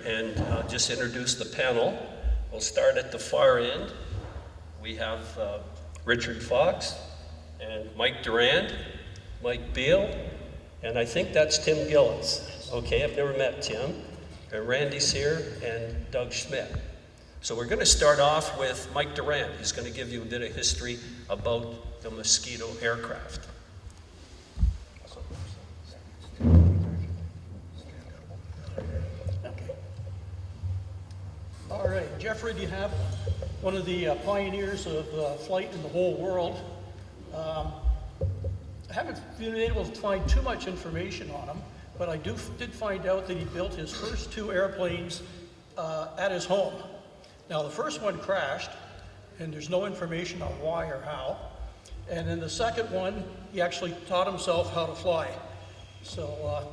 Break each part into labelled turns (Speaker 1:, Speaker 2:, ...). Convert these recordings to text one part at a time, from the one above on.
Speaker 1: and just introduce the panel. We'll start at the far end. We have Richard Fox and Mike Durand, Mike Beal, and I think that's Tim Gillis. Okay, I've never met Tim. And Randy Sear and Doug Schmidt. So we're going to start off with Mike Durand. He's going to give you a bit of history about the Mosquito aircraft.
Speaker 2: All right, Jeffrey, do you have one of the pioneers of flight in the whole world? I haven't been able to find too much information on him, but I did find out that he built his first 2 airplanes at his home. Now, the first one crashed, and there's no information on why or how. And then the second one, he actually taught himself how to fly. So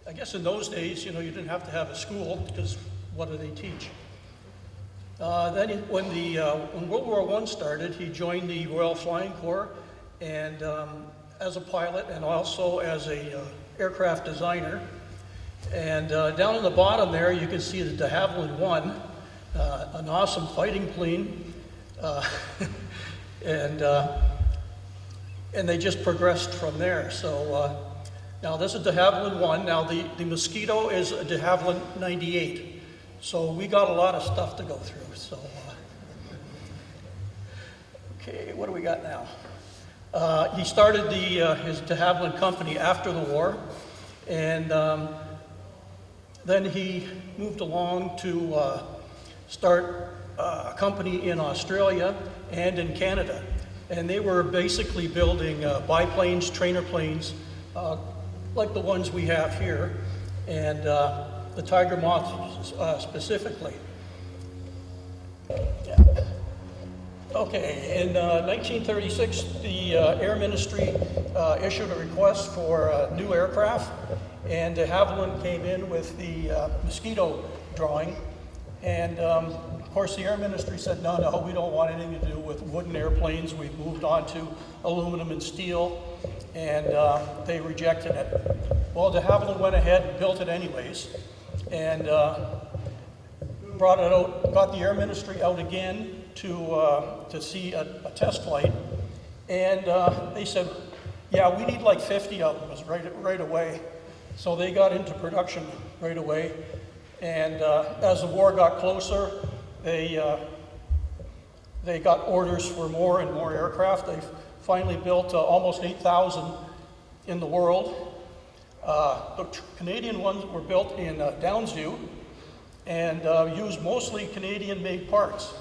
Speaker 2: I guess in those days, you didn't have to have a school, because what do they teach? Then when World War I started, he joined the Royal Flying Corps, and as a pilot and also as a aircraft designer. And down in the bottom there, you can see the de Havilland 1, an awesome fighting plane, and they just progressed from there. So now this is de Havilland 1. Now the Mosquito is a de Havilland 98. So we got a lot of stuff to go through. So okay, what do we got now? He started his de Havilland company after the war, and then he moved along to start a company in Australia and in Canada. And they were basically building biplanes, trainer planes, like the ones we have here, and the Tiger Moth specifically. Yeah. Okay, in 1936, the Air Ministry issued a request for a new aircraft, and de Havilland came in with the Mosquito drawing. And of course, the Air Ministry said, no, we don't want anything to do with wooden airplanes. We've moved on to aluminum and steel, and they rejected it. Well, de Havilland went ahead and built it anyways, and brought it out, got the Air Ministry out again to see a test flight, and they said, yeah, we need like 50 of them right away. So they got into production right away, and as the war got closer, they got orders for more and more aircraft. They finally built almost 8,000 in the world. The Canadian ones were built in Downsview and used mostly Canadian-made parts.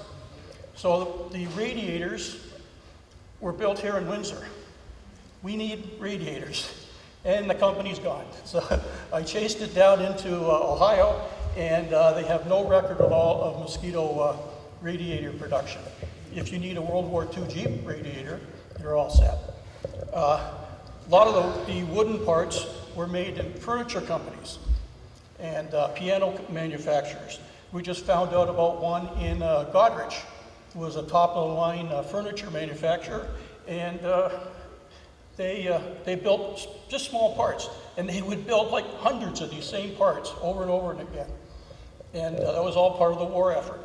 Speaker 2: So the radiators were built here in Windsor. We need radiators, and the company's gone. So I chased it down into Ohio, and they have no record at all of Mosquito radiator production. If you need a World War II Jeep radiator, you're all set. A lot of the wooden parts were made in furniture companies and piano manufacturers. We just found out about one in Godrich, who was a top-of-the-line furniture manufacturer, and they built just small parts, and they would build like hundreds of these same parts over and over and again. And that was all part of the war effort.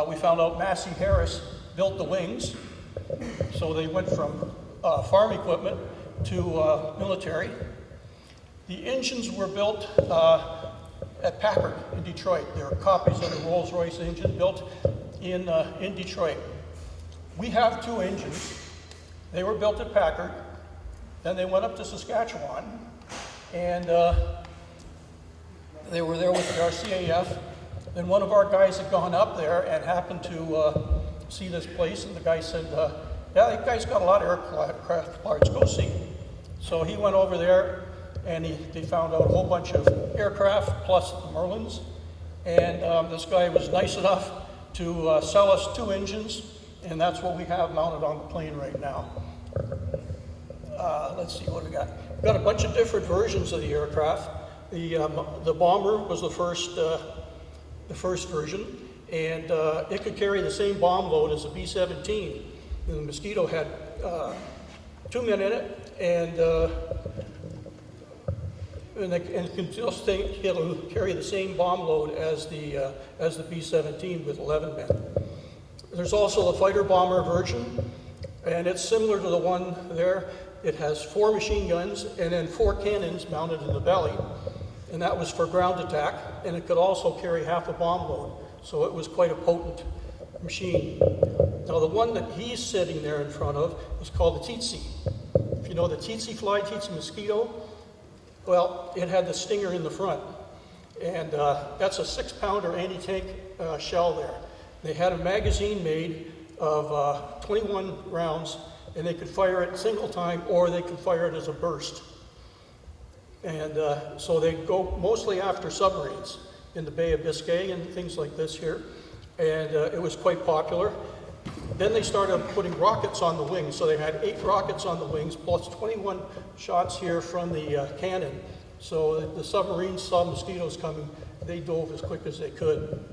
Speaker 2: We found out Massey Harris built the wings, so they went from farm equipment to military. The engines were built at Packard in Detroit. They were copies of the Rolls-Royce engine built in Detroit. We have 2 engines. They were built at Packard. Then they went up to Saskatchewan, and they were there with the RCAF. Then one of our guys had gone up there and happened to see this place, and the guy said, yeah, that guy's got a lot of aircraft parts, go see. So he went over there, and they found out a whole bunch of aircraft plus the Merlins, and this guy was nice enough to sell us 2 engines, and that's what we have mounted on the plane right now. Let's see what we got. We've got a bunch of different versions of the aircraft. The bomber was the first version, and it could carry the same bomb load as a B-17. And the Mosquito had 2 men in it, and and can just carry the same bomb load as the B-17 with 11 men. There's also the fighter bomber version, and it's similar to the one there. It has 4 machine guns and then 4 cannons mounted in the belly, and that was for ground attack, and it could also carry half a bomb load, so it was quite a potent machine. Now the one that he's sitting there in front of is called the Tsetse. If you know the Tsetse fly, Tsetse mosquito, well, it had the stinger in the front, and that's a 6-pounder anti-tank shell there. They had a magazine made of 21 rounds, and they could fire it single time, or they could fire it as a burst. And so they go mostly after submarines in the Bay of Biscay and things like this here, and it was quite popular. Then they started putting rockets on the wings, so they had 8 rockets on the wings, plus 21 shots here from the cannon. So the submarines saw mosquitoes coming, they dove as quick as they could.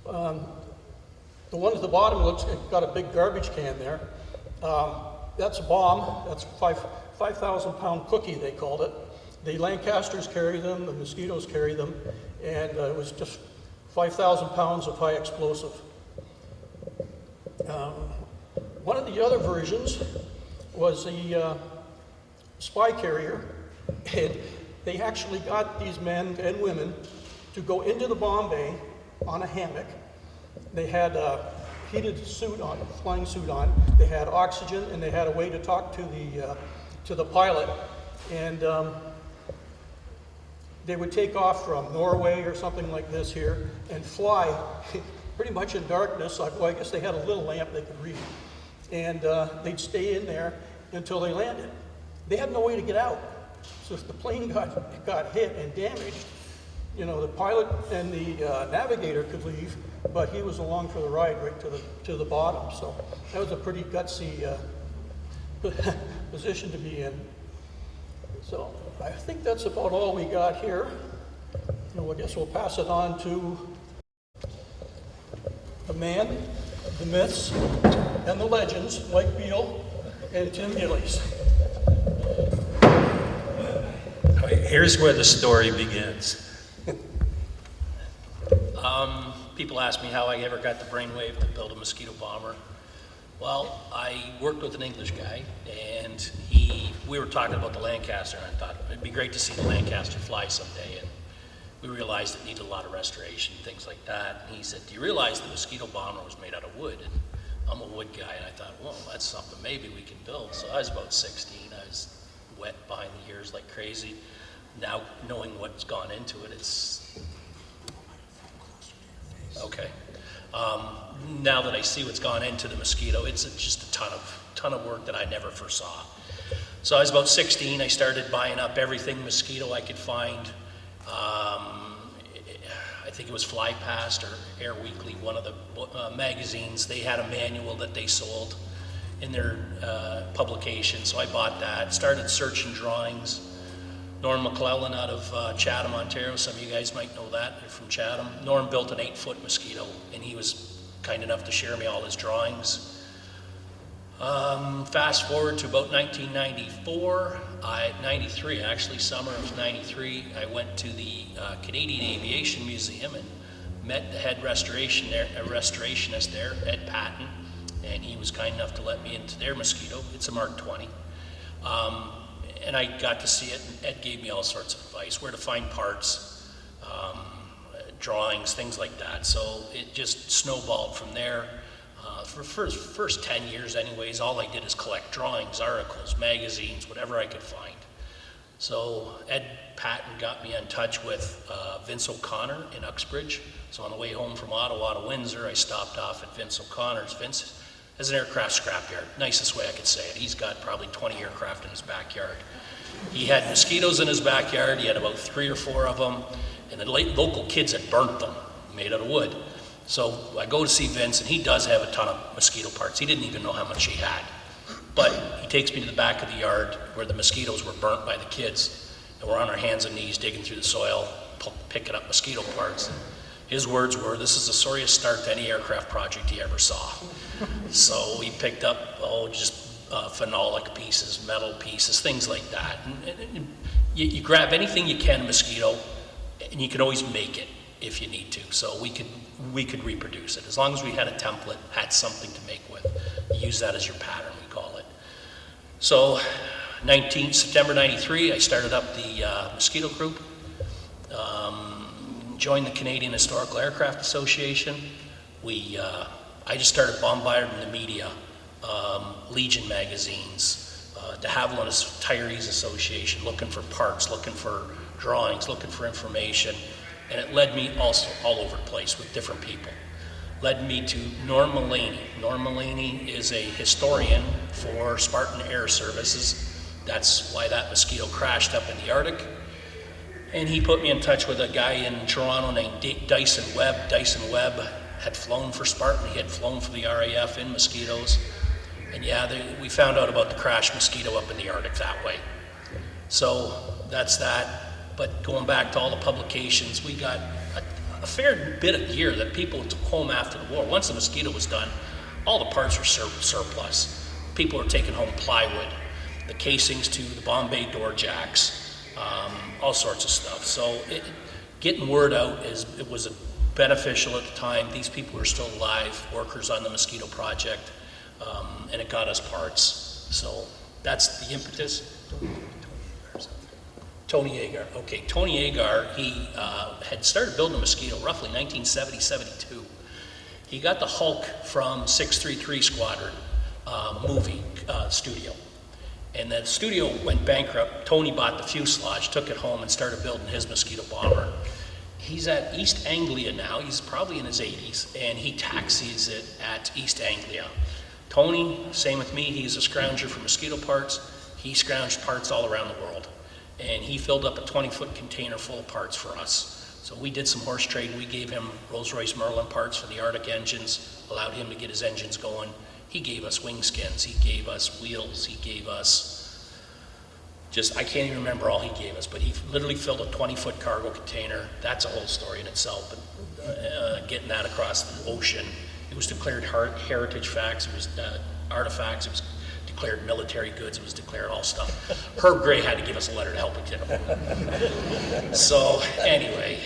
Speaker 2: The one at the bottom looks got a big garbage can there. That's a bomb. That's a 5,000-pound cookie, they called it. The Lancasters carry them, the Mosquitoes carry them, and it was just 5,000 pounds of high explosive. One of the other versions was the spy carrier, and they actually got these men and women to go into the bomb bay on a hammock. They had a heated suit on, flying suit on. They had oxygen, and they had a way to talk to the pilot. And they would take off from Norway or something like this here and fly pretty much in darkness. Well, I guess they had a little lamp they could read. And they'd stay in there until they landed. They had no way to get out. So if the plane got hit and damaged, you know, the pilot and the navigator could leave, but he was along for the ride right to the bottom. So that was a pretty gutsy position to be in. So I think that's about all we got here. I guess we'll pass it on to the man, the myths, and the legends, Mike Beal and Tim Gillies.
Speaker 3: Here's where the story begins.
Speaker 4: People ask me how I ever got the brainwave to build a mosquito bomber. Well, I worked with an English guy, and we were talking about the Lancaster, and I thought it'd be great to see the Lancaster fly someday. And we realized it needed a lot of restoration, things like that. And he said, "Do you realize the mosquito bomber was made out of wood?" And I'm a wood guy, and I thought, well, that's something maybe we can build. So I was about 16. I was wet behind the ears like crazy. Now, knowing what's gone into it, it's okay. Now that I see what's gone into the Mosquito, it's just a ton of work that I never foresaw. So I was about 16. I started buying up everything Mosquito I could find. I think it was Fly Past or Air Weekly, one of the magazines. They had a manual that they sold in their publication, so I bought that. Started searching drawings. Norm McClellan out of Chatham, Ontario. Some of you guys might know that. They're from Chatham. Norm built an 8-foot Mosquito, and he was kind enough to share me all his drawings. Fast forward to about 1994, 93 actually, summer of 93, I went to the Canadian Aviation Museum and met the head restorationist there, Ed Patton, and he was kind enough to let me into their Mosquito. It's a Mark 20. And I got to see it, and Ed gave me all sorts of advice, where to find parts, drawings, things like that. So it just snowballed from there. For the first 10 years anyways, all I did is collect drawings, articles, magazines, whatever I could find. So Ed Patton got me in touch with Vince O'Connor in Uxbridge. So on the way home from Ottawa to Windsor, I stopped off at Vince O'Connor's. Vince has an aircraft scrapyard, nicest way I could say it. He's got probably 20 aircraft in his backyard. He had Mosquitoes in his backyard. He had about 3 or 4 of them, and the local kids had burnt them, made out of wood. So I go to see Vince, and he does have a ton of Mosquito parts. He didn't even know how much he had. But he takes me to the back of the yard where the Mosquitoes were burnt by the kids, and we're on our hands and knees digging through the soil, picking up Mosquito parts. And his words were, "This is the sorriest start to any aircraft project he ever saw." So we picked up, just phenolic pieces, metal pieces, things like that. And you grab anything you can Mosquito, and you can always make it if you need to. So we could reproduce it as long as we had a template, had something to make with. Use that as your pattern, we call it. So September 93, I started up the Mosquito Group, joined the Canadian Historical Aircraft Association. I just started bombarding the media, Legion magazines, de Havilland Tirees Association, looking for parts, looking for drawings, looking for information, and it led me also all over the place with different people. Led me to Norm Mulaney. Norm Mulaney is a historian for Spartan Air Services. That's why that Mosquito crashed up in the Arctic. And he put me in touch with a guy in Toronto named Dyson Webb. Dyson Webb had flown for Spartan. He had flown for the RAF in Mosquitoes. And yeah, we found out about the crashed Mosquito up in the Arctic that way. So that's that. But going back to all the publications, we got a fair bit of gear that people took home after the war. Once the Mosquito was done, all the parts were surplus. People were taking home plywood, the casings to the Bombay door jacks, all sorts of stuff. So getting word out it was beneficial at the time. These people were still alive, workers on the Mosquito project, and it got us parts. So that's the impetus. Tony Agar. Okay, Tony Agar, he had started building a Mosquito roughly 1970-72. He got the Hulk from 633 Squadron movie studio. And the studio went bankrupt. Tony bought the fuselage, took it home, and started building his Mosquito bomber. He's at East Anglia now. He's probably in his 80s, and he taxis it at East Anglia. Tony, same with me. He's a scrounger for Mosquito parts. He scrounged parts all around the world. And he filled up a 20-foot container full of parts for us. So we did some horse trading. We gave him Rolls-Royce Merlin parts for the Arctic engines, allowed him to get his engines going. He gave us wing skins, he gave us wheels, he gave us I can't even remember all he gave us, but he literally filled a 20-foot cargo container. That's a whole story in itself, but getting that across the ocean. It was declared heritage facts, it was artifacts, it was declared military goods, it was declared all stuff. Herb Gray had to give us a letter to help it get them. So anyway,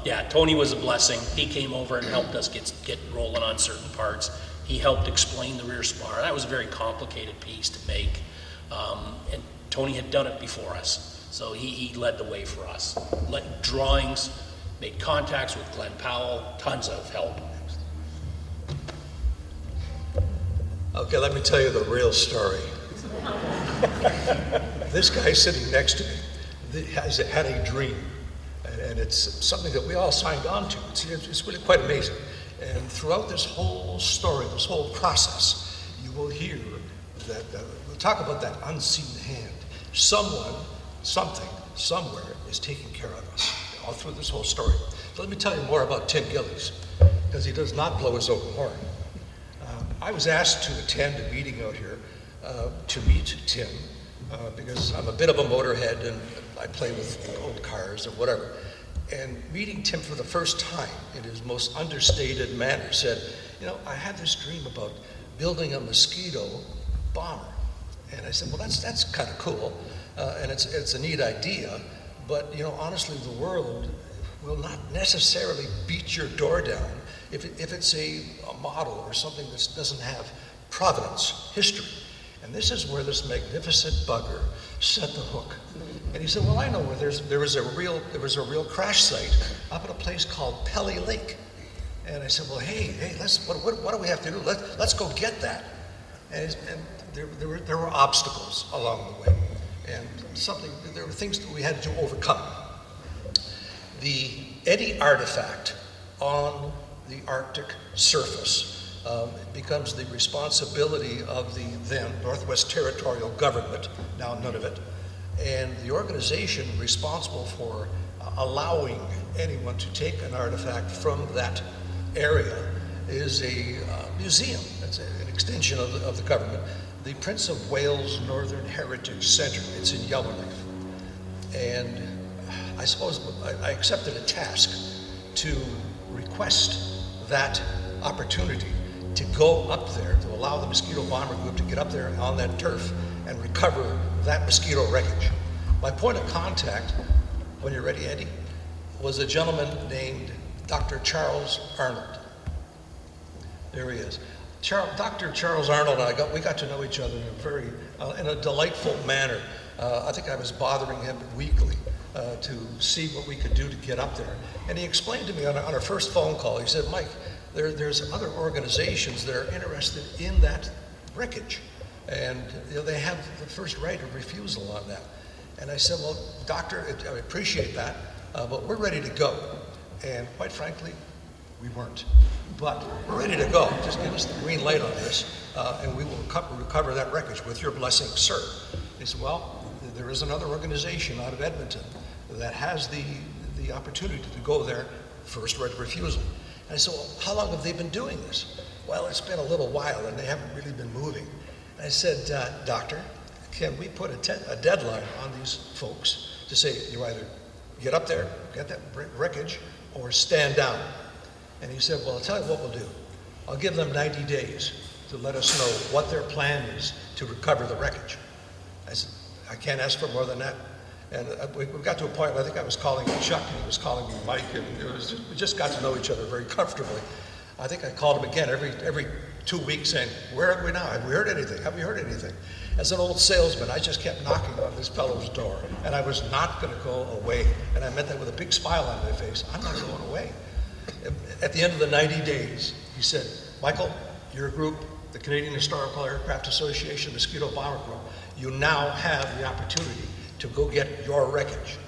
Speaker 4: yeah, Tony was a blessing. He came over and helped us get rolling on certain parts. He helped explain the rear spar. That was a very complicated piece to make. And Tony had done it before us. So he led the way for us. Led drawings, made contacts with Glenn Powell, tons of help.
Speaker 5: Okay, let me tell you the real story. This guy sitting next to me had a dream, and it's something that we all signed on to. It's really quite amazing. And throughout this whole story, this whole process, you will hear that we'll talk about that unseen hand. Someone, something, somewhere is taking care of us all through this whole story. So let me tell you more about Tim Gillies, because he does not blow his own horn. I was asked to attend a meeting out here to meet Tim, because I'm a bit of a motorhead and I play with old cars or whatever. And meeting Tim for the first time in his most understated manner said, I had this dream about building a Mosquito bomber. And I said, well, that's kind of cool, and it's a neat idea, but honestly, the world will not necessarily beat your door down if it's a model or something that doesn't have provenance, history. And this is where this magnificent bugger set the hook. And he said, well, I know where there was a real crash site up at a place called Pelly Lake. And I said, well, hey, what do we have to do? Let's go get that. And there were obstacles along the way, and there were things that we had to overcome. The Eddy artifact on the Arctic surface becomes the responsibility of the then Northwest Territorial Government, now Nunavut, and the organization responsible for allowing anyone to take an artifact from that area is a museum. It's an extension of the government. The Prince of Wales Northern Heritage Centre. It's in Yellowknife. And I suppose I accepted a task to request that opportunity to go up there, to allow the Mosquito Bomber Group to get up there on that turf and recover that Mosquito wreckage. My point of contact, when you're ready, Andy, was a gentleman named Dr. Charles Arnold. There he is. Dr. Charles Arnold and we got to know each other in a delightful manner. I think I was bothering him weekly to see what we could do to get up there. And he explained to me on our first phone call, he said, Mike, there's other organizations that are interested in that wreckage. And they have the first right of refusal on that. And I said, well, doctor, I appreciate that, but we're ready to go. And quite frankly, we weren't. But we're ready to go. Just give us the green light on this, and we will recover that wreckage with your blessing, sir. He said, well, there is another organization out of Edmonton that has the opportunity to go there, first right of refusal. And I said, well, how long have they been doing this? Well, it's been a little while, and they haven't really been moving. And I said, doctor, can we put a deadline on these folks to say you either get up there, get that wreckage, or stand down? And he said, well, I'll tell you what we'll do. I'll give them 90 days to let us know what their plan is to recover the wreckage. I said, I can't ask for more than that. And we got to a point where I think I was calling him Chuck and he was calling me Mike, and we just got to know each other very comfortably. I think I called him again every 2 weeks saying, where are we now? Have we heard anything? Have we heard anything? As an old salesman, I just kept knocking on this fellow's door, and I was not going to go away. And I meant that with a big smile on my face. I'm not going away. At the end of the 90 days, he said, Michael, your group, the Canadian Historical Aircraft Association, Mosquito Bomber Group, you now have the opportunity to go get your wreckage.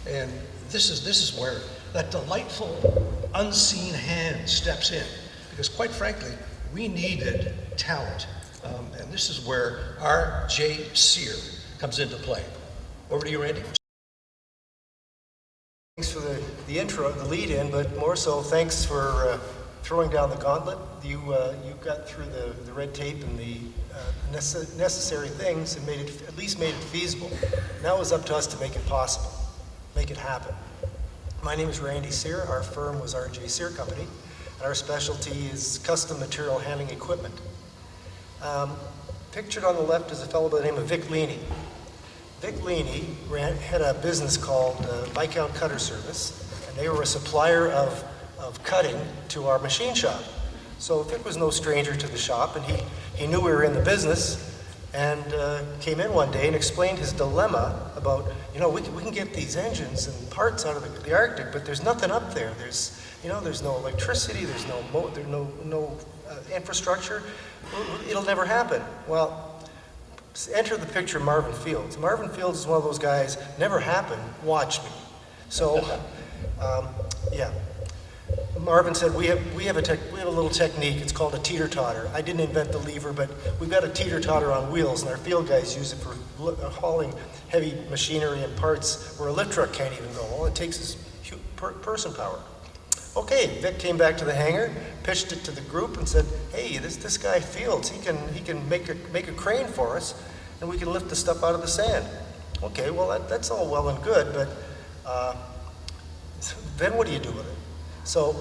Speaker 5: And this is where that delightful unseen hand steps in. Because quite frankly, we needed talent. And this is where R.J. Sear comes into play. Over to you, Randy.
Speaker 6: Thanks for the intro, the lead in, but more so, thanks for throwing down the gauntlet. You got through the red tape and the necessary things and at least made it feasible. Now it was up to us to make it possible, make it happen. My name is Randy Sear. Our firm was R.J. Sear Company, and our specialty is custom material handling equipment. Pictured on the left is a fellow by the name of Vic Leaney. Vic Leaney had a business called Viscount Cutter Service, and they were a supplier of cutting to our machine shop. So Vic was no stranger to the shop, and he knew we were in the business, and came in one day and explained his dilemma about, we can get these engines and parts out of the Arctic, but there's nothing up there. There's no electricity, there's no infrastructure. It'll never happen. Well, enter the picture Marvin Fields. Marvin Fields is one of those guys, never happened, watch me. So, yeah. Marvin said, we have a little technique, it's called a teeter-totter. I didn't invent the lever, but we've got a teeter-totter on wheels, and our field guys use it for hauling heavy machinery and parts where a lift truck can't even go. All it takes is person power. Okay, Vic came back to the hangar, pitched it to the group, and said, "Hey, this guy Fields, he can make a crane for us, and we can lift the stuff out of the sand." Okay, well that's all well and good, but then what do you do with it? So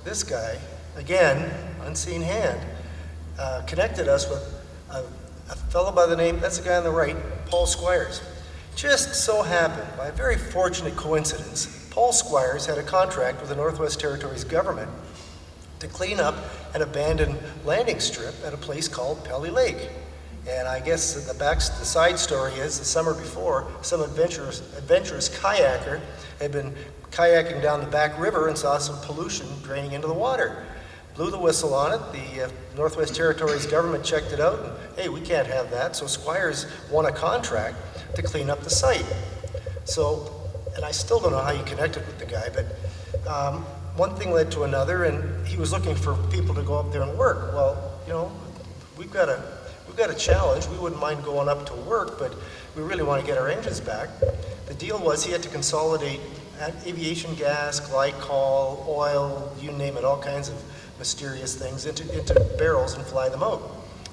Speaker 6: this guy, again, unseen hand, connected us with a fellow by the name, that's the guy on the right, Paul Squires. Just so happened, by a very fortunate coincidence, Paul Squires had a contract with the Northwest Territories government to clean up an abandoned landing strip at a place called Pelly Lake. And I guess the side story is the summer before, some adventurous kayaker had been kayaking down the back river and saw some pollution draining into the water. Blew the whistle on it. The Northwest Territories government checked it out, and hey, we can't have that. So Squires won a contract to clean up the site. So, and I still don't know how you connected with the guy, but one thing led to another, and he was looking for people to go up there and work. Well, we've got a challenge. We wouldn't mind going up to work, but we really want to get our engines back. The deal was he had to consolidate aviation gas, glycol, oil, you name it, all kinds of mysterious things into barrels and fly them out.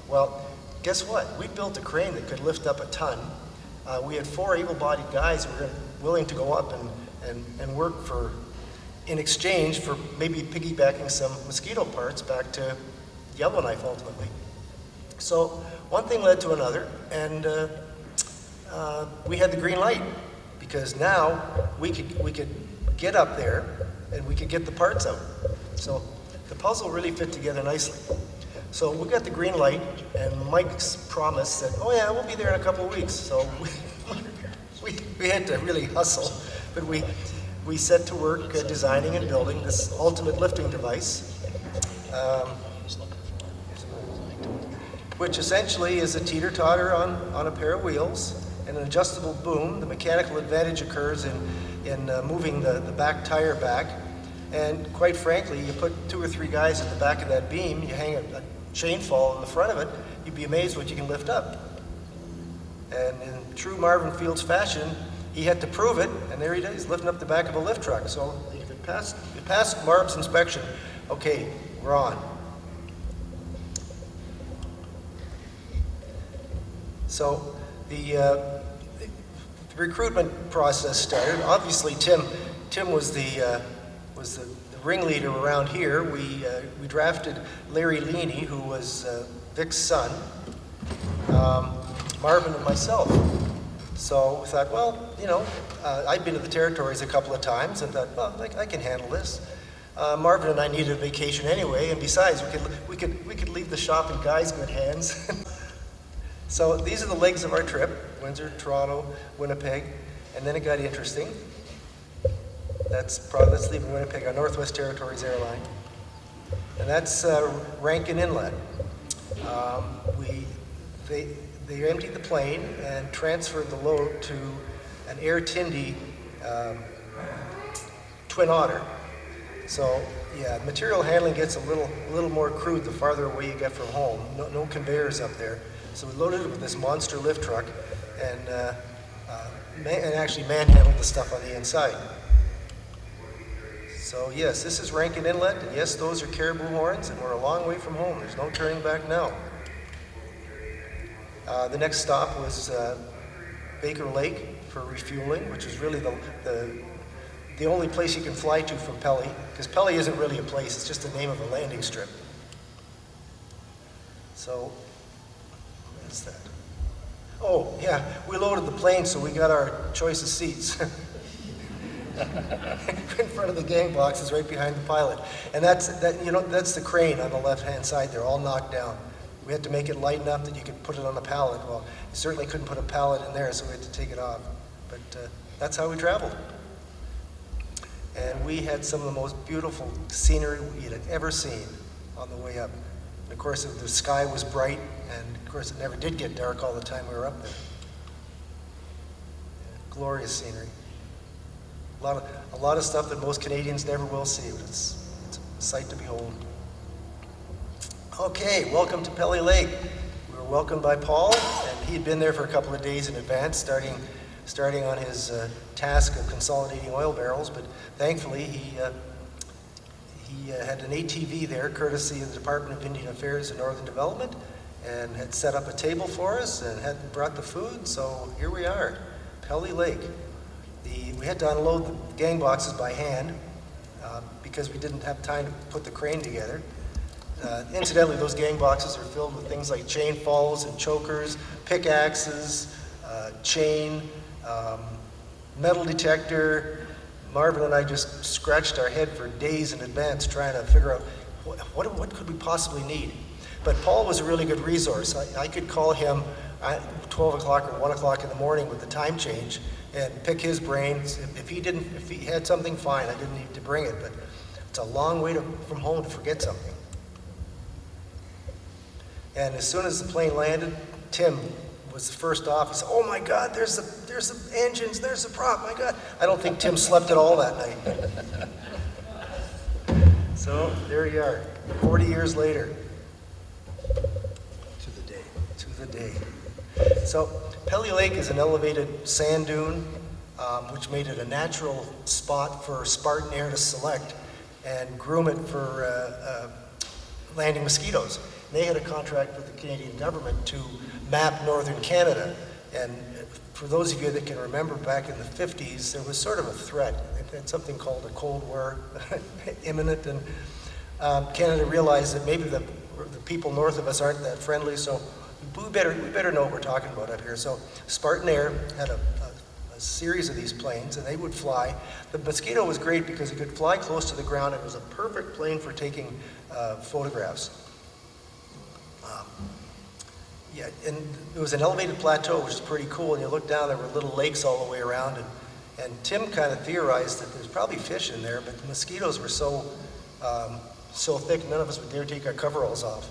Speaker 6: Well, guess what? We built a crane that could lift up a ton. We had 4 able-bodied guys who were willing to go up and work in exchange for maybe piggybacking some Mosquito parts back to Yellowknife ultimately. So one thing led to another, and we had the green light. because now we could get up there and we could get the parts out. So the puzzle really fit together nicely. So we got the green light, and Mike's promise said, "Oh yeah, we'll be there in a couple of weeks." So we had to really hustle, but we set to work designing and building this ultimate lifting device, which essentially is a teeter-totter on a pair of wheels and an adjustable boom. The mechanical advantage occurs in moving the back tire back. And quite frankly, you put 2 or 3 guys at the back of that beam, you hang a chain fall in the front of it, you'd be amazed what you can lift up. And in true Marvin Fields fashion, he had to prove it, and there he is, lifting up the back of a lift truck. So if it passed Marv's inspection, okay, we're on. So the recruitment process started. Obviously, Tim was the ringleader around here. We drafted Larry Leaney, who was Vic's son, Marvin and myself. So we thought, well, I'd been to the territories a couple of times and thought, well, I can handle this. Marvin and I needed a vacation anyway, and besides, we could leave the shop in Guy's good hands. So these are the legs of our trip: Windsor, Toronto, Winnipeg, and then it got interesting. That's leaving Winnipeg on Northwest Territories airline, and that's Rankin Inlet. They emptied the plane and transferred the load to an Air Tindy Twin Otter. So yeah, material handling gets a little more crude the farther away you get from home. No conveyors up there. So we loaded it with this monster lift truck and actually manhandled the stuff on the inside. So yes, this is Rankin Inlet, and yes, those are caribou horns, and we're a long way from home. There's no turning back now. The next stop was Baker Lake for refueling, which is really the only place you can fly to from Pelly, because Pelly isn't really a place, it's just the name of a landing strip. So, what is that? Oh, yeah, we loaded the plane, so we got our choice of seats. In front of the gang boxes, right behind the pilot. And that's the crane on the left-hand side. They're all knocked down. We had to make it light enough that you could put it on the pallet. Well, you certainly couldn't put a pallet in there, so we had to take it off. But that's how we traveled. And we had some of the most beautiful scenery we had ever seen on the way up. And of course, the sky was bright, and of course, it never did get dark all the time we were up there. Glorious scenery. A lot of stuff that most Canadians never will see, but it's a sight to behold. Okay, welcome to Pelly Lake. We were welcomed by Paul, and he had been there for a couple of days in advance, starting on his task of consolidating oil barrels, but thankfully he had an ATV there, courtesy of the Department of Indian Affairs and Northern Development, and had set up a table for us and had brought the food, so here we are, Pelly Lake. We had to unload the gang boxes by hand because we didn't have time to put the crane together. Incidentally, those gang boxes are filled with things like chain falls and chokers, pickaxes, chain, metal detector. Marvin and I just scratched our head for days in advance trying to figure out what could we possibly need. But Paul was a really good resource. I could call him at 12 o'clock or 1 o'clock in the morning with the time change and pick his brains. If he had something, fine, I didn't need to bring it, but it's a long way from home to forget something. And as soon as the plane landed, Tim was the first off. He said, "Oh my God, there's the engines, there's the prop, my God." I don't think Tim slept at all that night. So there you are, 40 years later. To the day. So Pelly Lake is an elevated sand dune, which made it a natural spot for Spartan Air to select and groom it for landing mosquitoes. And they had a contract with the Canadian government to map northern Canada. And for those of you that can remember, back in the 50s, there was sort of a threat. They had something called a Cold War imminent, and Canada realized that maybe the people north of us aren't that friendly, so we better know what we're talking about up here. So Spartan Air had a series of these planes, and they would fly. The Mosquito was great because it could fly close to the ground. It was a perfect plane for taking photographs. Yeah, and it was an elevated plateau, which is pretty cool. And you look down, there were little lakes all the way around. And Tim kind of theorized that there's probably fish in there, but the mosquitoes were so thick, none of us would dare take our coveralls off.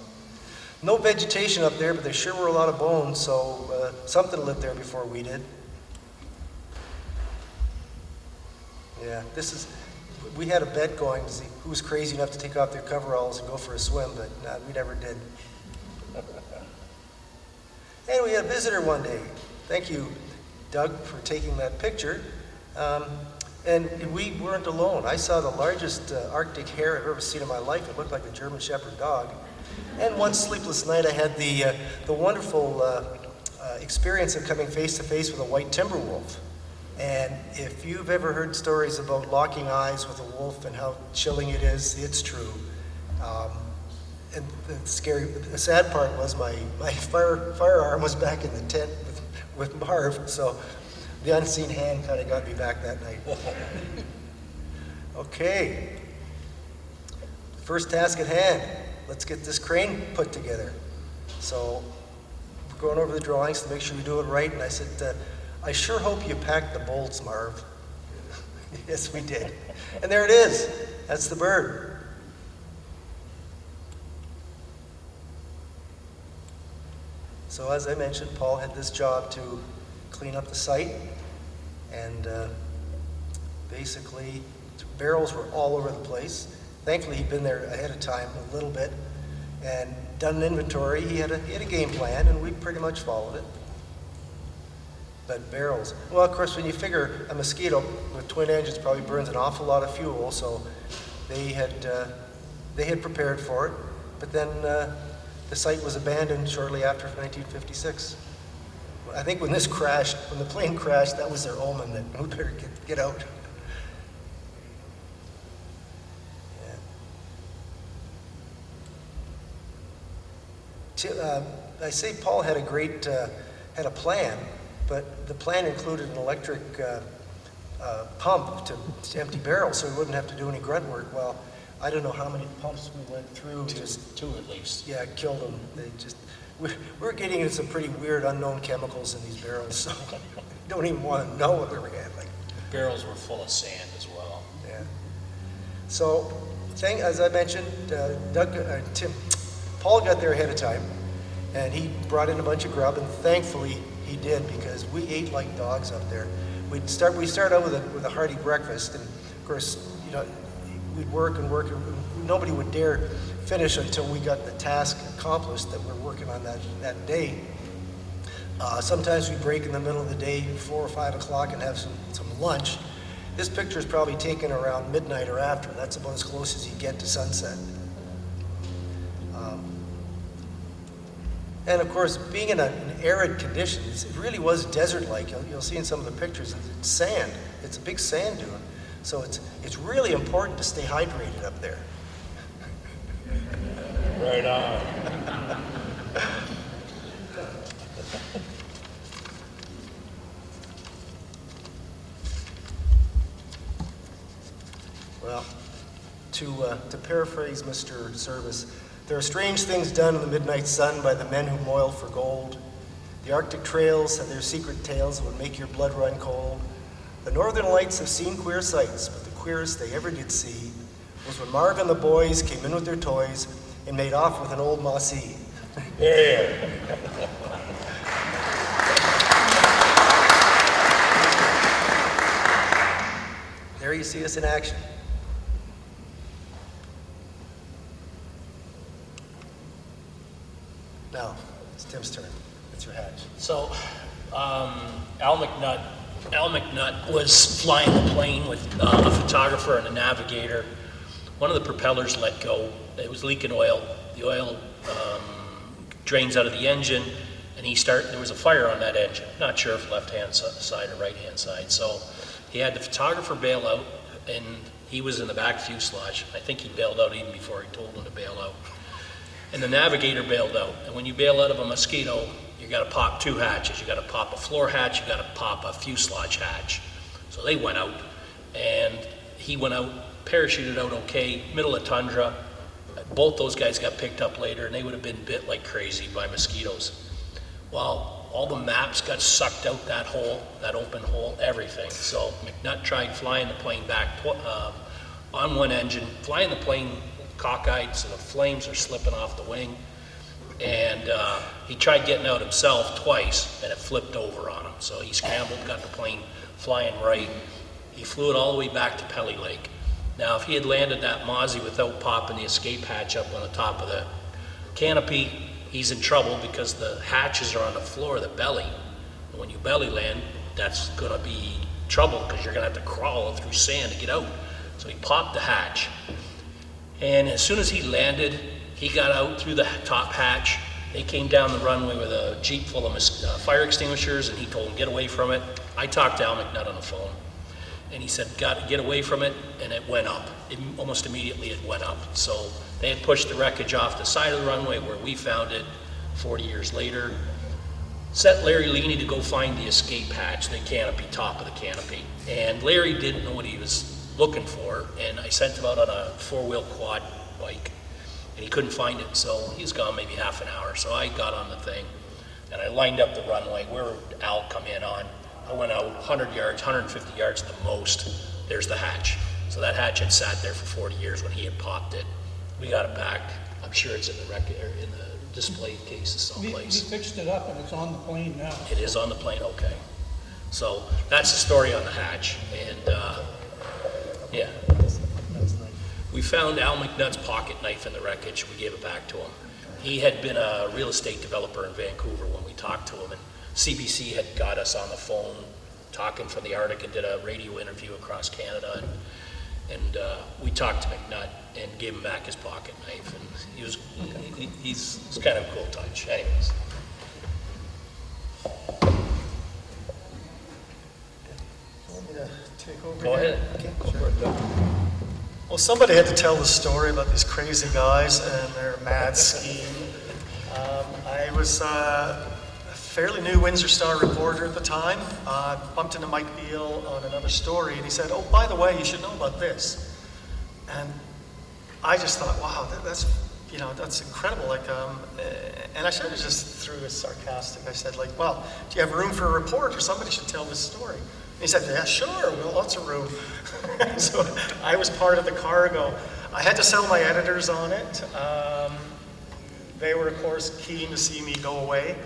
Speaker 6: No vegetation up there, but there sure were a lot of bones, so something lived there before we did. Yeah, we had a bet going to see who was crazy enough to take off their coveralls and go for a swim, but we never did. And we had a visitor one day. Thank you, Doug, for taking that picture. And we weren't alone. I saw the largest Arctic hare I've ever seen in my life. It looked like a German Shepherd dog. And one sleepless night, I had the wonderful experience of coming face to face with a white timber wolf. And if you've ever heard stories about locking eyes with a wolf and how chilling it is, it's true. And the sad part was my firearm was back in the tent with Marv, so the unseen hand kind of got me back that night. Okay, first task at hand. Let's get this crane put together. So we're going over the drawings to make sure we do it right, and I said, I sure hope you packed the bolts, Marv. Yes, we did. And there it is. That's the bird. So as I mentioned, Paul had this job to clean up the site, and basically barrels were all over the place. Thankfully, he'd been there ahead of time a little bit and done an inventory. He had a game plan, and we pretty much followed it. But barrels, well, of course, when you figure a Mosquito with twin engines probably burns an awful lot of fuel, so they had prepared for it. But then the site was abandoned shortly after 1956. I think when the plane crashed, that was their omen that we better get out. Yeah. I say Paul had had a plan, but the plan included an electric pump to empty barrels, so we wouldn't have to do any grunt work. Well, I don't know how many pumps we went through.
Speaker 4: Two at least.
Speaker 6: Yeah, killed them. We're getting into some pretty weird unknown chemicals in these barrels, so don't even want to know what we were handling.
Speaker 4: Barrels were full of sand as well.
Speaker 6: Yeah. So, as I mentioned, Paul got there ahead of time, and he brought in a bunch of grub, and thankfully he did, because we ate like dogs up there. We start out with a hearty breakfast, and of course, we'd work and work, and nobody would dare finish until we got the task accomplished that we're working on that day. Sometimes we break in the middle of the day, 4 or 5 o'clock, and have some lunch. This picture is probably taken around midnight or after. That's about as close as you get to sunset. And of course, being in arid conditions, it really was desert-like. You'll see in some of the pictures, it's sand. It's a big sand dune. So it's really important to stay hydrated up there.
Speaker 3: Right on.
Speaker 6: Well, to paraphrase Mr. Service, there are strange things done in the midnight sun by the men who moil for gold. The Arctic trails have their secret tales that would make your blood run cold. The Northern Lights have seen queer sights, but the queerest they ever did see was when Marv and the boys came in with their toys and made off with an old Mossy.
Speaker 3: Yeah.
Speaker 6: There you see us in action. Now, it's Tim's turn. It's your hatch.
Speaker 4: So, Al McNutt was flying the plane with a photographer and a navigator. One of the propellers let go. It was leaking oil. The oil drains out of the engine, and there was a fire on that engine. Not sure if left-hand side or right-hand side. So he had the photographer bail out, and he was in the back fuselage. I think he bailed out even before he told him to bail out. And the navigator bailed out. And when you bail out of a Mosquito, you got to pop 2 hatches. You got to pop a floor hatch, you got to pop a fuselage hatch. So they went out, and he went out, parachuted out okay, middle of tundra. Both those guys got picked up later, and they would have been bit like crazy by mosquitoes. Well, all the maps got sucked out that hole, that open hole, everything. So McNutt tried flying the plane back on one engine, flying the plane cockeyed so the flames are slipping off the wing. And he tried getting out himself twice, and it flipped over on him. So he scrambled, got the plane flying right. He flew it all the way back to Pelly Lake. Now, if he had landed that Mozzie without popping the escape hatch up on the top of the canopy, he's in trouble because the hatches are on the floor of the belly. And when you belly land, that's gonna be trouble because you're gonna have to crawl through sand to get out. So he popped the hatch. And as soon as he landed, he got out through the top hatch. They came down the runway with a Jeep full of fire extinguishers, and he told them, get away from it. I talked to Al McNutt on the phone, and he said, got to get away from it, and it went up. Almost immediately it went up. So they had pushed the wreckage off the side of the runway where we found it 40 years later. Sent Larry Leaney to go find the escape hatch, the canopy, top of the canopy. And Larry didn't know what he was looking for, and I sent him out on a 4-wheel quad bike, and he couldn't find it, so he was gone maybe half an hour. So I got on the thing, and I lined up the runway where Al come in on. I went out 100 yards, 150 yards at the most. There's the hatch. So that hatch had sat there for 40 years when he had popped it. We got it back. I'm sure it's in the in the display cases
Speaker 2: We
Speaker 4: someplace.
Speaker 2: fixed it up and it's on the plane now.
Speaker 4: It is on the plane, okay. So that's the story on the hatch, and yeah. We found Al McNutt's pocket knife in the wreckage. We gave it back to him. He had been a real estate developer in Vancouver when we talked to him, and CBC had got us on the phone talking from the Arctic and did a radio interview across Canada, and we talked to McNutt and gave him back his pocket knife, and he's kind of a cool touch. Anyways.
Speaker 6: Want me to take over
Speaker 4: Go
Speaker 6: here?
Speaker 4: ahead.
Speaker 6: Okay, sure. Well, somebody had to tell the story about these crazy guys and their mad scheme. I was a fairly new Windsor Star reporter at the time. Bumped into Mike Beale on another story, and he said, "Oh, by the way, you should know about this." And I just thought, "Wow, that's incredible." And I sort of just threw it sarcastic. I said, "Well, do you have room for a report, or somebody should tell this story?" He said, "Yeah, sure, well, lots of room." So I was part of the cargo. I had to sell my editors on it. They were, of course, keen to see me go away.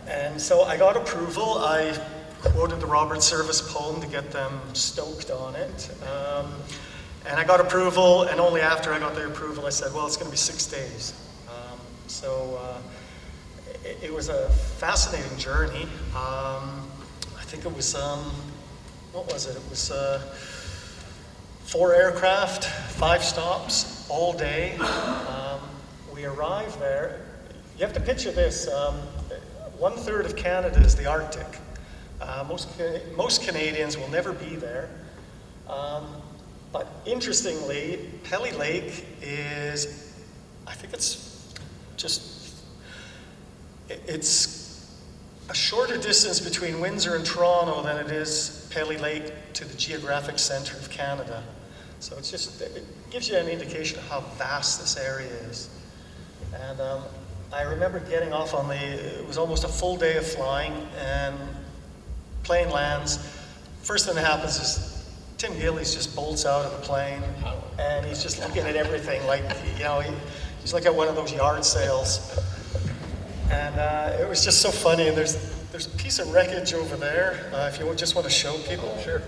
Speaker 6: And so I got approval. I quoted the Robert Service poem to get them stoked on it. And I got approval, and only after I got the approval, I said, well, it's going to be 6 days. It was a fascinating journey. I think it was, what was it? It was 4 aircraft, 5 stops, all day. We arrived there. You have to picture this. 1/3 of Canada is the Arctic. Most Canadians will never be there. But interestingly, Pelly Lake is, I think it's a shorter distance between Windsor and Toronto than it is Pelly Lake to the geographic center of Canada. So it gives you an indication of how vast this area is. And I remember getting off it was almost a full day of flying, and plane lands. First thing that happens is Tim Gillies just bolts out of the plane, and he's just looking at everything he's like at one of those yard sales. And it was just so funny. And there's a piece of wreckage over there, if you just want to show people.
Speaker 5: Sure.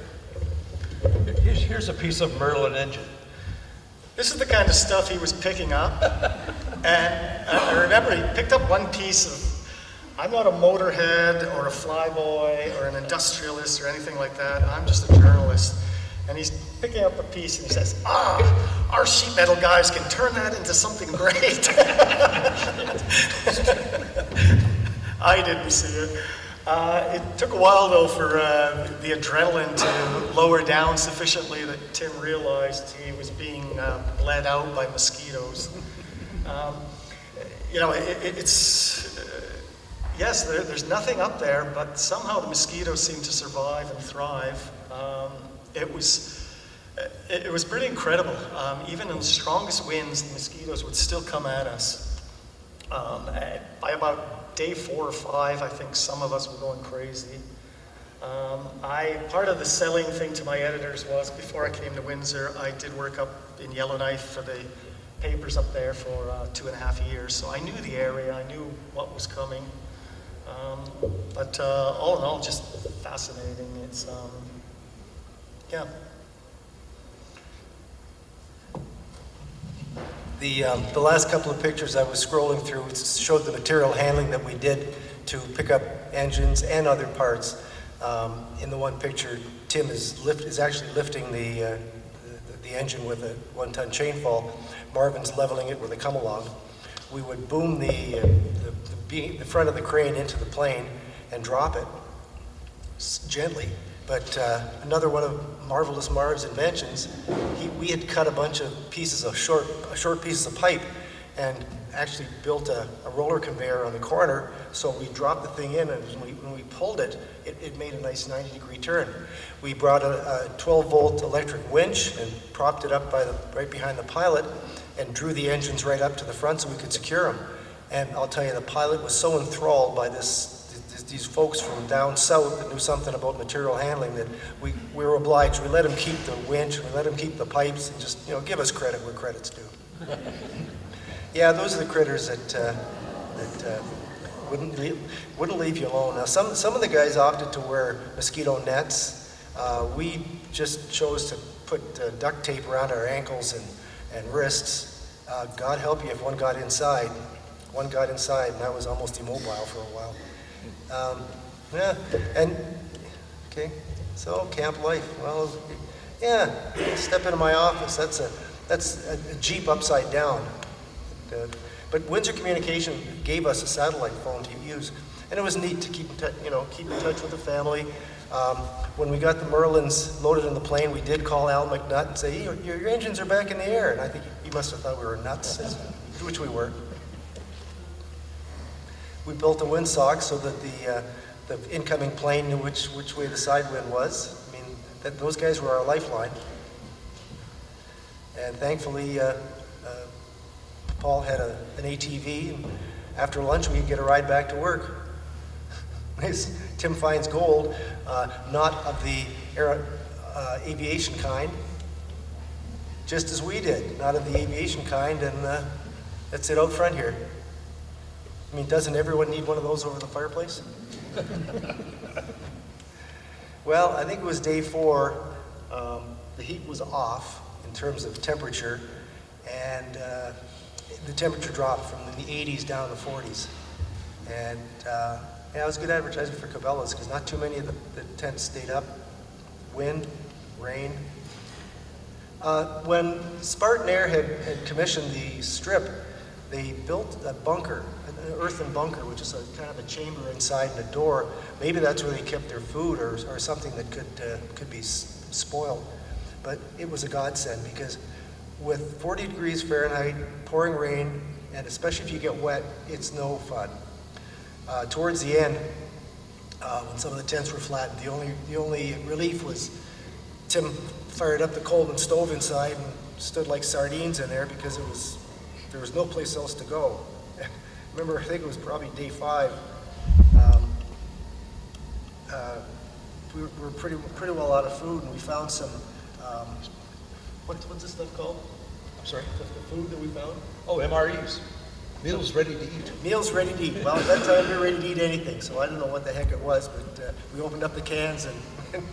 Speaker 5: Here's a piece of Merlin engine.
Speaker 6: This is the kind of stuff he was picking up. And I remember he picked up one piece of, I'm not a motorhead or a flyboy or an industrialist or anything like that. I'm just a journalist. And he's picking up a piece and he says, our sheet metal guys can turn that into something great. I didn't see it. It took a while, though, for the adrenaline to lower down sufficiently that Tim realized he was being bled out by mosquitoes.
Speaker 7: Yes, there's nothing up there, but somehow the mosquitoes seem to survive and thrive. It was pretty incredible. Even in the strongest winds, the mosquitoes would still come at us. By about day 4 or 5, I think some of us were going crazy. Part of the selling thing to my editors was, before I came to Windsor, I did work up in Yellowknife for the papers up there for 2.5 years. So I knew the area, I knew what was coming. But all in all, just fascinating. It's, yeah.
Speaker 6: The last couple of pictures I was scrolling through showed the material handling that we did to pick up engines and other parts. In the one picture, Tim is actually lifting the engine with a 1-ton chainfall. Marvin's leveling it with a come-along. We would boom the front of the crane into the plane and drop it gently. But another one of Marvelous Marv's inventions, we had cut a bunch of pieces of short pieces of pipe and actually built a roller conveyor on the corner. So we dropped the thing in, and when we pulled it, it made a nice 90-degree turn. We brought a 12-volt electric winch and propped it up right behind the pilot and drew the engines right up to the front so we could secure them. And I'll tell you, the pilot was so enthralled by these folks from down south that knew something about material handling that we were obliged. We let them keep the winch, we let them keep the pipes, and just, give us credit where credit's due. Yeah, those are the critters that wouldn't leave you alone. Now, some of the guys opted to wear mosquito nets. We just chose to put duct tape around our ankles and wrists. God help you if one got inside. One got inside, and that was almost immobile for a while. Okay, so camp life. Well, yeah, step into my office. That's a Jeep upside down. But Windsor Communication gave us a satellite phone to use, and it was neat to keep in touch with the family. When we got the Merlins loaded in the plane, we did call Al McNutt and say, hey, your engines are back in the air. And I think he must have thought we were nuts, which we were. We built a windsock so that the incoming plane knew which way the side wind was. I mean, those guys were our lifeline. And thankfully, Paul had an ATV, and after lunch we could get a ride back to work. Tim finds gold, not of the aviation kind, just as we did, not of the aviation kind, and that's it out front here. I mean, doesn't everyone need one of those over the fireplace? Well, I think it was day 4. The heat was off in terms of temperature, and the temperature dropped from the 80s down to the 40s. And it was good advertising for Cabela's because not too many of the tents stayed up. Wind, rain. When Spartan Air had commissioned the strip, they built a bunker, an earthen bunker, which is a kind of a chamber inside and a door. Maybe that's where they kept their food or something that could be spoiled. But it was a godsend because with 40 degrees Fahrenheit, pouring rain, and especially if you get wet, it's no fun. Towards the end, when some of the tents were flattened, the only relief was Tim fired up the Coleman stove inside and stood like sardines in there because there was no place else to go. Remember, I think it was probably day 5. We were pretty well out of food, and we found some. What's this stuff called?
Speaker 5: I'm sorry?
Speaker 6: The food that we found?
Speaker 5: Oh, MREs. Meals ready to eat.
Speaker 6: Meals ready to eat. Well, at that time we were ready to eat anything, so I don't know what the heck it was, but we opened up the cans and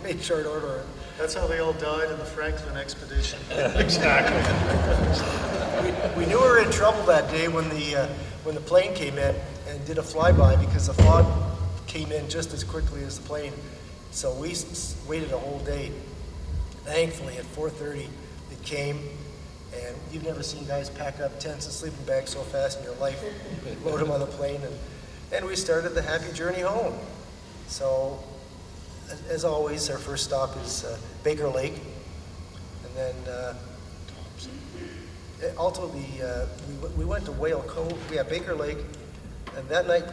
Speaker 6: made short order.
Speaker 7: That's how they all died in the Franklin expedition.
Speaker 5: Exactly.
Speaker 6: We knew we were in trouble that day when the plane came in and did a flyby because the fog came in just as quickly as the plane. So we waited a whole day. Thankfully, at 4:30, it came, and you've never seen guys pack up tents and sleeping bags so fast in your life, load them on the plane, and we started the happy journey home. So, as always, our first stop is Baker Lake, and then ultimately we went to Whale Cove. We have Baker Lake, And that night,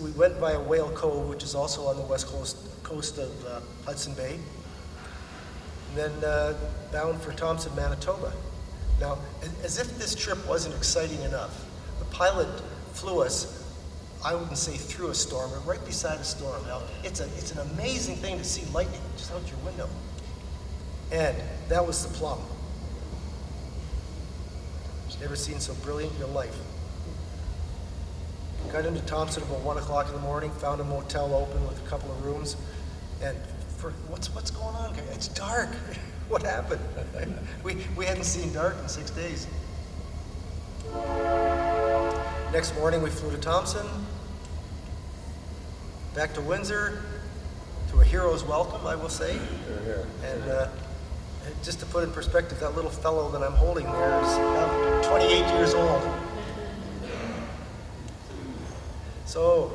Speaker 6: we went via Whale Cove, which is also on the west coast of Hudson Bay, and then bound for Thompson, Manitoba. Now, as if this trip wasn't exciting enough, the pilot flew us, I wouldn't say through a storm, but right beside a storm. Now, it's an amazing thing to see lightning just out your window. And that was the plum. You've never seen so brilliant in your life. Got into Thompson about 1 o'clock in the morning, found a motel open with a couple of rooms, and for what's going on? It's dark. What happened? We hadn't seen dark in 6 days. Next morning we flew to Thompson, back to Windsor, to a hero's welcome, I will say. And just to put in perspective, that little fellow that I'm holding there is now 28 years old. So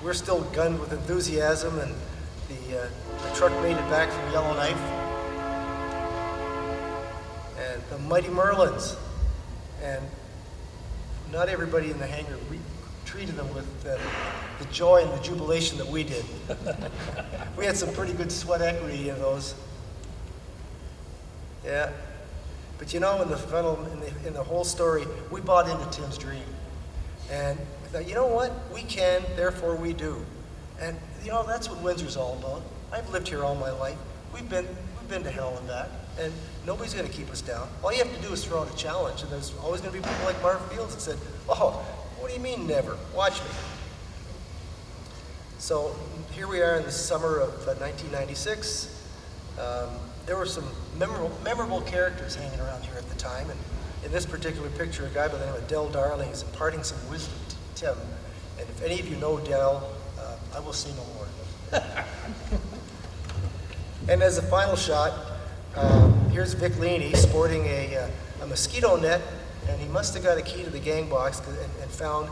Speaker 6: we're still gunned with enthusiasm, and the truck made it back from Yellowknife. And the Mighty Merlins. And not everybody in the hangar treated them with the joy and the jubilation that we did. We had some pretty good sweat equity in those. Yeah. But in the whole story, we bought into Tim's dream. And we thought, you know what? We can, therefore we do. And that's what Windsor's all about. I've lived here all my life. We've been to hell and back, and nobody's going to keep us down. All you have to do is throw out a challenge, and there's always going to be people like Marv Fields that said, "Oh, what do you mean never? Watch me." So here we are in the summer of 1996. There were some memorable characters hanging around here at the time, and in this particular picture, a guy by the name of Del Darling is imparting some wisdom to Tim. And if any of you know Del, I will say no more. And as a final shot, here's Vic Leaney sporting a mosquito net, and he must have got a key to the gang box and found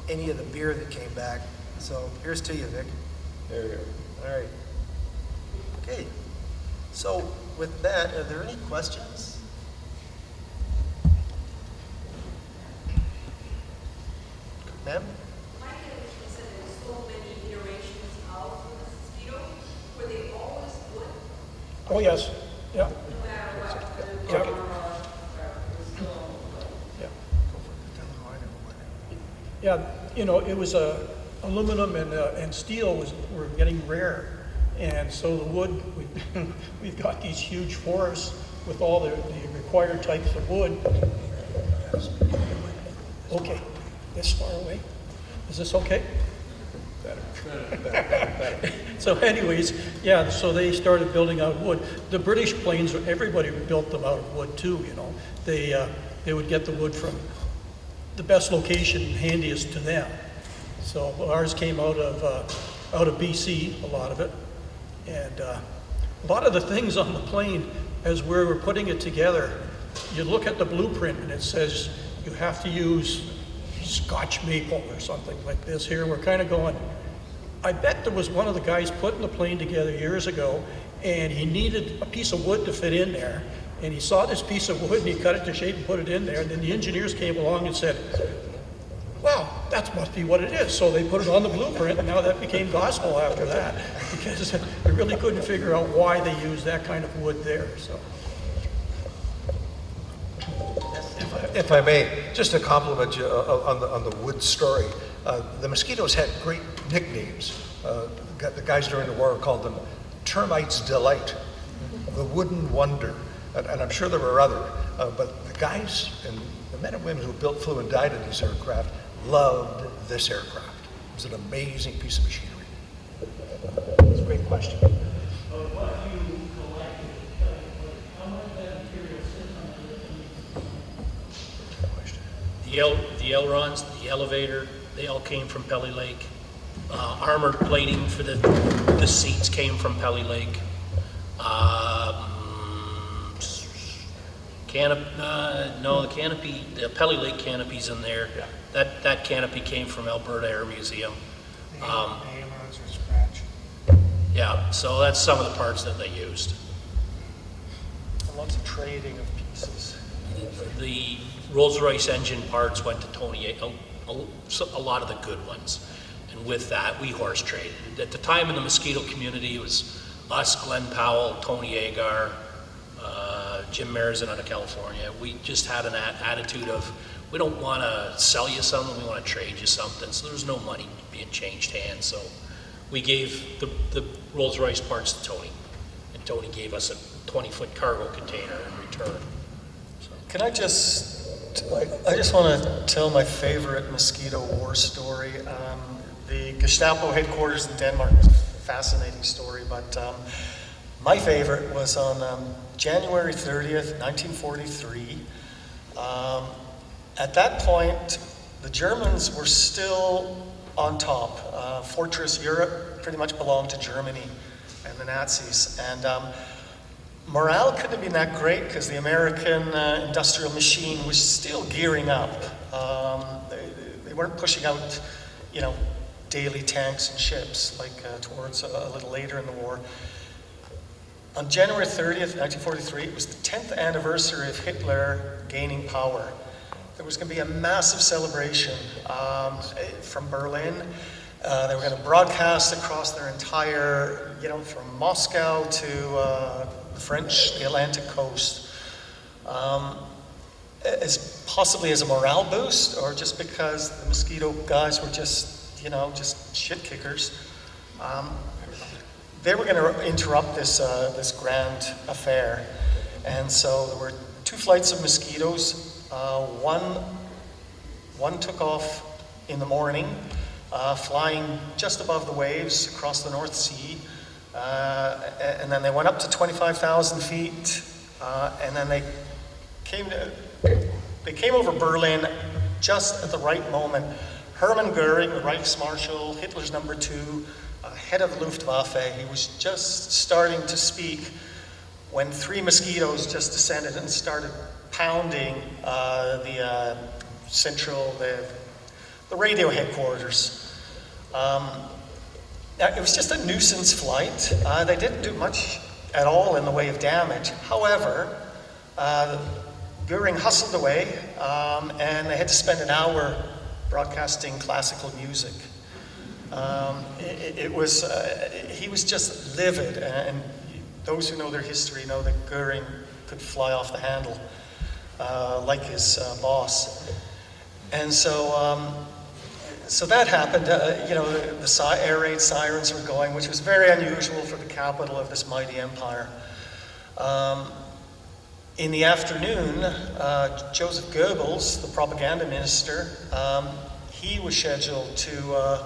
Speaker 6: any of the beer that came back. So here's to you, Vic.
Speaker 3: There you go.
Speaker 6: All right. Okay. So with that, are there any questions? Ma'am?
Speaker 8: My condition said there were so many iterations of the mosquito. Were they always good,
Speaker 2: Oh, yes, yeah,
Speaker 8: no matter what? The
Speaker 2: Yeah.
Speaker 8: armor was still good.
Speaker 2: yeah. Yeah, it was aluminum and steel were getting rare. And so the wood, we've got these huge forests with all the required types of wood. Okay, this far away? Is this okay? Better. So anyways, yeah, so they started building out wood. The British planes, everybody built them out of wood too, They would get the wood from the best location, handiest to them. So ours came out of BC, a lot of it. And a lot of the things on the plane, as we were putting it together, you look at the blueprint and it says you have to use Scotch maple or something like this here. We're kind of going, I bet there was one of the guys putting the plane together years ago, and he needed a piece of wood to fit in there. And he saw this piece of wood and he cut it to shape and put it in there. And then the engineers came along and said, wow, that must be what it is. So they put it on the blueprint, and now that became gospel after that, because they really couldn't figure out why they used that kind of wood there. So,
Speaker 5: If I may, just to compliment you on the wood story, the Mosquitoes had great nicknames. The guys during the war called them Termite's Delight, the Wooden Wonder, and I'm sure there were other, but the guys and the men and women who built, flew, and died in these aircraft loved this aircraft. It was an amazing piece of machinery.
Speaker 6: That's a great question.
Speaker 4: The ailerons, the elevator, they all came from Pelly Lake. Armored plating for the seats came from Pelly Lake. The Pelly Lake canopy's in there.
Speaker 6: Yeah.
Speaker 4: That canopy came from Alberta Air Museum.
Speaker 6: Ailerons are scratch.
Speaker 4: Yeah, so that's some of the parts that they used.
Speaker 7: And lots of trading of pieces.
Speaker 4: The Rolls-Royce engine parts went to Tony a lot of the good ones. And with that, we horse traded. At the time in the Mosquito community, it was us, Glenn Powell, Tony Agar, Jim Marizan out of California. We just had an attitude of, we don't want to sell you something, we want to trade you something. So there was no money being changed hands. So we gave the Rolls-Royce parts to Tony, and Tony gave us a 20-foot cargo container in return.
Speaker 7: Can I just want to tell my favorite Mosquito war story. The Gestapo headquarters in Denmark was a fascinating story, but my favorite was on January 30th, 1943. At that point, the Germans were still on top. Fortress Europe pretty much belonged to Germany and the Nazis. And morale couldn't have been that great because the American industrial machine was still gearing up. They weren't pushing out, daily tanks and ships like towards a little later in the war. On January 30th, 1943, it was the 10th anniversary of Hitler gaining power. There was going to be a massive celebration from Berlin. They were going to broadcast across their entire, from Moscow to the Atlantic coast, as possibly as a morale boost, or just because the Mosquito guys were just shit kickers. They were going to interrupt this grand affair, and so there were 2 flights of Mosquitoes. One took off in the morning, flying just above the waves across the North Sea, and then they went up to 25,000 feet, and then they came over Berlin just at the right moment. Hermann Goering, the Reichsmarshal, Hitler's number 2, head of the Luftwaffe, he was just starting to speak when 3 Mosquitoes just descended and started pounding the radio headquarters. It was just a nuisance flight. They didn't do much at all in the way of damage. However, Goering hustled away, and they had to spend an hour broadcasting classical music. He was just livid, and those who know their history know that Goering could fly off the handle like his boss. And so that happened. The air raid sirens were going, which was very unusual for the capital of this mighty empire. In the afternoon, Joseph Goebbels, the propaganda minister, he was scheduled to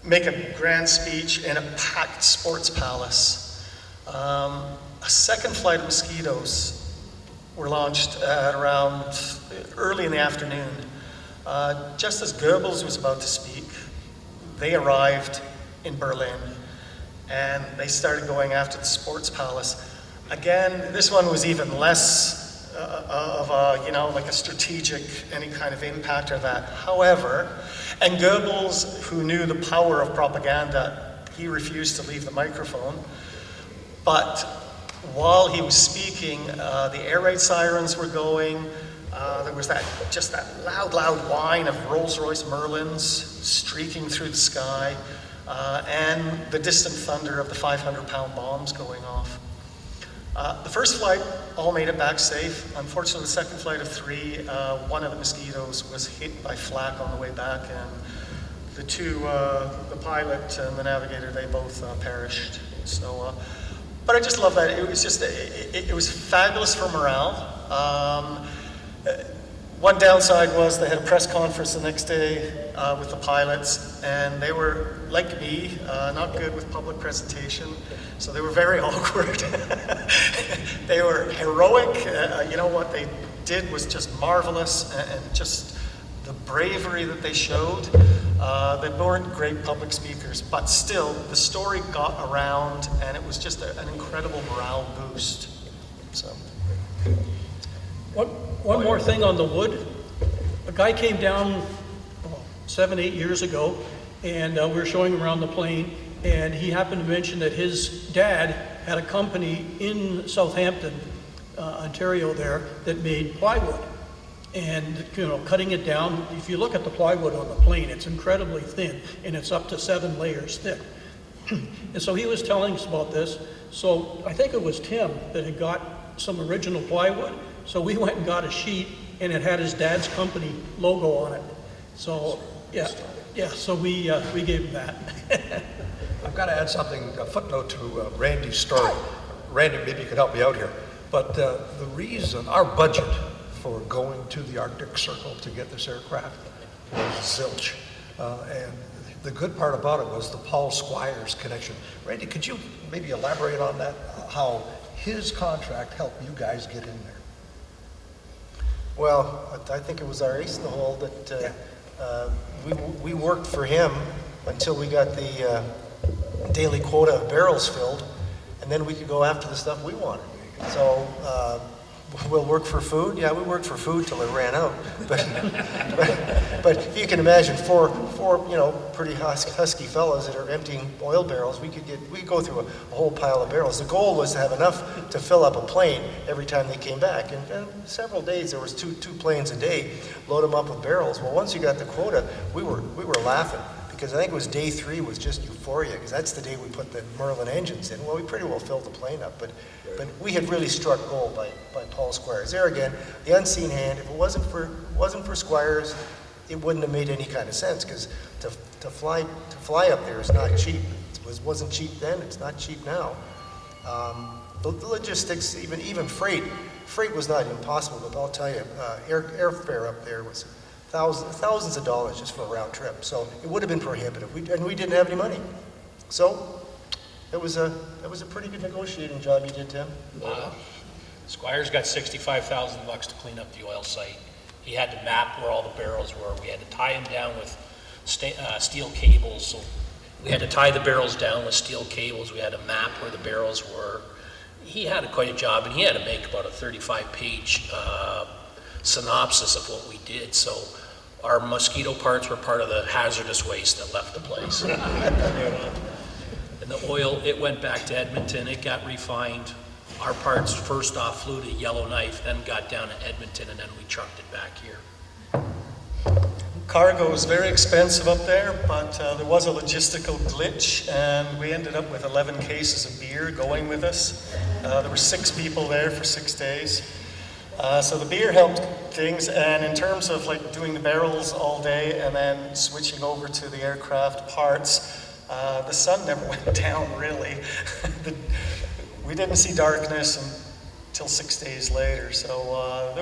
Speaker 7: make a grand speech in a packed sports palace. A second flight of Mosquitoes were launched at around early in the afternoon. Just as Goebbels was about to speak, they arrived in Berlin, and they started going after the sports palace. Again, this one was even less of like a strategic, any kind of impact or that. However, and Goebbels, who knew the power of propaganda, he refused to leave the microphone. But while he was speaking, the air raid sirens were going. There was that loud whine of Rolls-Royce Merlins streaking through the sky, and the distant thunder of the 500-pound bombs going off. The first flight all made it back safe. Unfortunately, the second flight of 3, one of the Mosquitoes was hit by flak on the way back, and the pilot and the navigator, they both perished. So, but I just love that. It was just, it was fabulous for morale. One downside was they had a press conference the next day with the pilots, and they were, like me, not good with public presentation, so they were very awkward. They were heroic. What they did was just marvelous, and just the bravery that they showed. They weren't great public speakers, but still, the story got around, and it was just an incredible morale boost. So.
Speaker 2: One more thing on the wood. A guy came down 7, 8 years ago, and we were showing him around the plane, and he happened to mention that his dad had a company in Southampton, Ontario there, that made plywood. and, you know, cutting it down. If you look at the plywood on the plane, it's incredibly thin, and it's up to 7 layers thick. And so he was telling us about this. So I think it was Tim that had got some original plywood. So we went and got a sheet, and it had his dad's company logo on it. So, yeah, so we gave him that.
Speaker 5: I've got to add something, a footnote to Randy's story. Randy, maybe you could help me out here. But the reason, our budget for going to the Arctic Circle to get this aircraft was zilch. And the good part about it was the Paul Squires connection. Randy, could you maybe elaborate on that, how his contract helped you guys get in there?
Speaker 6: Well, I think it was our ace in the hole that we worked for him until we got the daily quota of barrels filled, and then we could go after the stuff we wanted. So we'll work for food. Yeah, we worked for food till it ran out. But you can imagine four pretty husky fellas that are emptying oil barrels. We could go through a whole pile of barrels. The goal was to have enough to fill up a plane every time they came back. And several days there was two planes a day, load them up with barrels. Well, once you got the quota, we were laughing. Because I think it was day 3 was just euphoria, because that's the day we put the Merlin engines in. Well, we pretty well filled the plane up, but we had really struck gold by Paul Squires. There again, the unseen hand. If it wasn't for Squires, it wouldn't have made any kind of sense, because to fly up there is not cheap. It wasn't cheap then. It's not cheap now. The logistics, even freight was not impossible. But I'll tell you, airfare up there was thousands of dollars just for a round trip. So it would have been prohibitive. And we didn't have any money. So it was a pretty good negotiating job you did, Tim.
Speaker 4: Squires got $65,000 to clean up the oil site. He had to map where all the barrels were. We had to tie them down with steel cables. So we had to tie the barrels down with steel cables. We had to map where the barrels were. He had quite a job, and he had to make about a 35-page synopsis of what we did. So our Mosquito parts were part of the hazardous waste that left the place. And the oil, it went back to Edmonton. It got refined. Our parts first off flew to Yellowknife, then got down to Edmonton, and then we trucked it back here.
Speaker 7: Cargo is very expensive up there, but there was a logistical glitch, and we ended up with 11 cases of beer going with us. There were 6 people there for 6 days. So the beer helped things, and in terms of like doing the barrels all day and then switching over to the aircraft parts, the sun never went down really. We didn't see darkness until 6 days later, so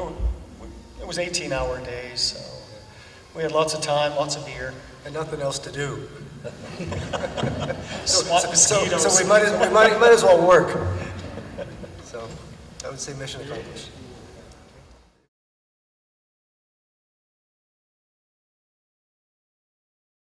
Speaker 7: it was 18-hour days, so we had lots of time, lots of beer.
Speaker 6: And nothing else to do.
Speaker 7: Swat mosquitoes.
Speaker 6: So we might as well work. So I would say mission accomplished.